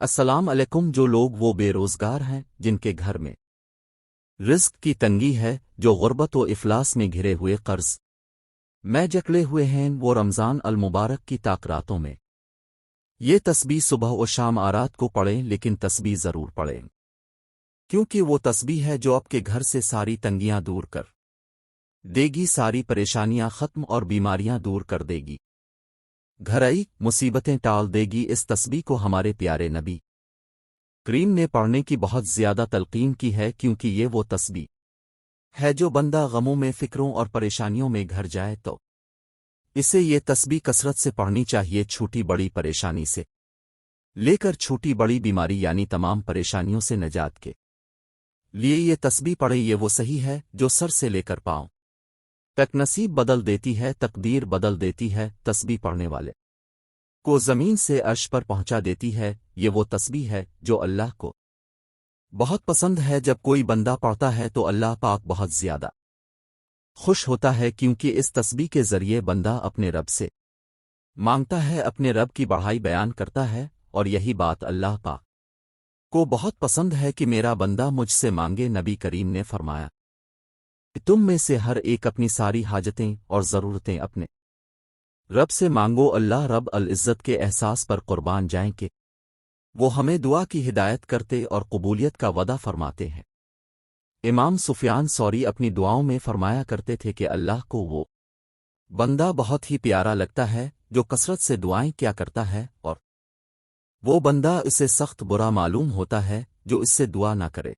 السلام علیکم جو لوگ وہ بے روزگار ہیں جن کے گھر میں رزق کی تنگی ہے، جو غربت و افلاس میں گھرے ہوئے قرض میں جکڑے ہوئے ہیں، وہ رمضان المبارک کی راتوں میں یہ تسبیح صبح و شام آرات کو پڑھیں، لیکن تسبیح ضرور پڑھیں، کیونکہ وہ تسبیح ہے جو آپ کے گھر سے ساری تنگیاں دور کر دے گی، ساری پریشانیاں ختم اور بیماریاں دور کر دے گی، گھرائی مصیبتیں ٹال دے گی۔ اس تسبیح کو ہمارے پیارے نبی کریم نے پڑھنے کی بہت زیادہ تلقین کی ہے، کیونکہ یہ وہ تسبیح ہے جو بندہ غموں میں، فکروں اور پریشانیوں میں گھر جائے تو اسے یہ تسبیح کثرت سے پڑھنی چاہیے، چھوٹی بڑی پریشانی سے لے کر چھوٹی بڑی بیماری یعنی تمام پریشانیوں سے نجات کے لیے یہ تسبیح پڑھیں۔ یہ وہ صحیح ہے جو سر سے لے کر پاؤں تک نصیب بدل دیتی ہے، تقدیر بدل دیتی ہے، تسبیح پڑھنے والے کو زمین سے عرش پر پہنچا دیتی ہے۔ یہ وہ تسبیح ہے جو اللہ کو بہت پسند ہے، جب کوئی بندہ پڑھتا ہے تو اللہ پاک بہت زیادہ خوش ہوتا ہے، کیونکہ اس تسبیح کے ذریعے بندہ اپنے رب سے مانگتا ہے، اپنے رب کی بڑائی بیان کرتا ہے، اور یہی بات اللہ پاک کو بہت پسند ہے کہ میرا بندہ مجھ سے مانگے۔ نبی کریم نے فرمایا کہ تم میں سے ہر ایک اپنی ساری حاجتیں اور ضرورتیں اپنے رب سے مانگو، اللہ رب العزت کے احساس پر قربان جائیں کہ وہ ہمیں دعا کی ہدایت کرتے اور قبولیت کا وعدہ فرماتے ہیں۔ امام سفیان ثوری اپنی دعاؤں میں فرمایا کرتے تھے کہ اللہ کو وہ بندہ بہت ہی پیارا لگتا ہے جو کثرت سے دعائیں کیا کرتا ہے، اور وہ بندہ اسے سخت برا معلوم ہوتا ہے جو اس سے دعا نہ کرے۔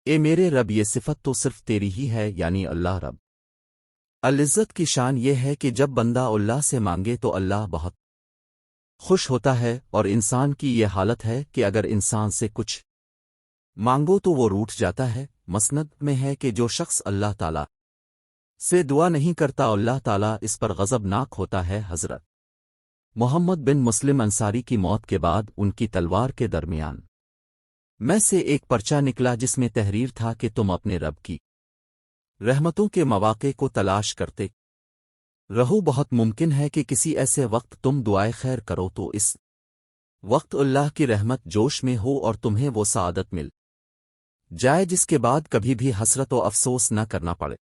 اے میرے رب، یہ صفت تو صرف تیری ہی ہے، یعنی اللہ رب العزت کی شان یہ ہے کہ جب بندہ اللہ سے مانگے تو اللہ بہت خوش ہوتا ہے، اور انسان کی یہ حالت ہے کہ اگر انسان سے کچھ مانگو تو وہ روٹھ جاتا ہے۔ مسند میں ہے کہ جو شخص اللہ تعالی سے دعا نہیں کرتا، اللہ تعالی اس پر غضب ناک ہوتا ہے۔ حضرت محمد بن مسلم انصاری کی موت کے بعد ان کی تلوار کے درمیان میں سے ایک پرچہ نکلا جس میں تحریر تھا کہ تم اپنے رب کی رحمتوں کے مواقع کو تلاش کرتے رہو، بہت ممکن ہے کہ کسی ایسے وقت تم دعائے خیر کرو تو اس وقت اللہ کی رحمت جوش میں ہو اور تمہیں وہ سعادت مل جائے جس کے بعد کبھی بھی حسرت و افسوس نہ کرنا پڑے۔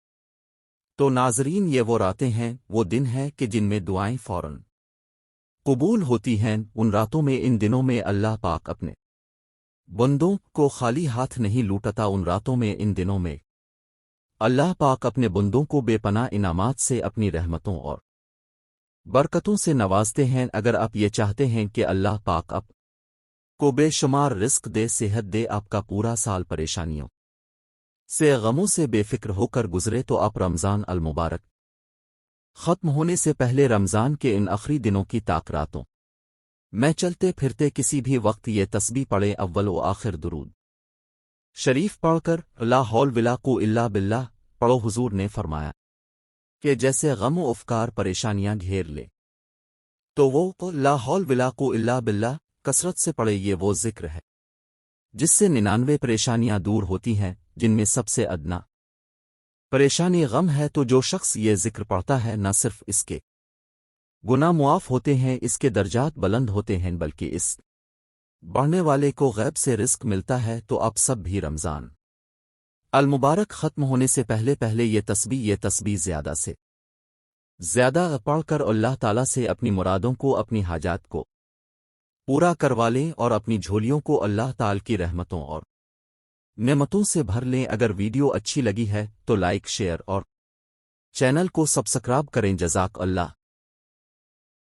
تو ناظرین، یہ وہ راتیں ہیں، وہ دن ہیں کہ جن میں دعائیں فوراً قبول ہوتی ہیں۔ ان راتوں میں، ان دنوں میں اللہ پاک اپنے بندوں کو خالی ہاتھ نہیں لوٹتا۔ ان راتوں میں، ان دنوں میں اللہ پاک اپنے بندوں کو بے پناہ انعامات سے، اپنی رحمتوں اور برکتوں سے نوازتے ہیں۔ اگر آپ یہ چاہتے ہیں کہ اللہ پاک آپ کو بے شمار رزق دے، صحت دے، آپ کا پورا سال پریشانیوں سے، غموں سے بے فکر ہو کر گزرے، تو آپ رمضان المبارک ختم ہونے سے پہلے رمضان کے ان آخری دنوں کی راتوں میں چلتے پھرتے کسی بھی وقت یہ تسبیح پڑھے، اول و آخر درود شریف پڑھ کر لا حول ولا قوة الا باللہ پڑھو۔ حضور نے فرمایا کہ جیسے غم و افکار پریشانیاں گھیر لے تو وہ لا حول ولا قوة الا باللہ کثرت سے پڑھے۔ یہ وہ ذکر ہے جس سے 99 پریشانیاں دور ہوتی ہیں، جن میں سب سے ادنا پریشانی غم ہے۔ تو جو شخص یہ ذکر پڑھتا ہے، نہ صرف اس کے گناہ معاف ہوتے ہیں، اس کے درجات بلند ہوتے ہیں، بلکہ اس بڑھنے والے کو غیب سے رزق ملتا ہے۔ تو آپ سب بھی رمضان المبارک ختم ہونے سے پہلے پہلے یہ تسبیح زیادہ سے زیادہ پڑھ کر اللہ تعالیٰ سے اپنی مرادوں کو، اپنی حاجات کو پورا کروا لیں، اور اپنی جھولیوں کو اللہ تعالی کی رحمتوں اور نعمتوں سے بھر لیں۔ اگر ویڈیو اچھی لگی ہے تو لائک، شیئر اور چینل کو سبسکرائب کریں۔ جزاک اللہ۔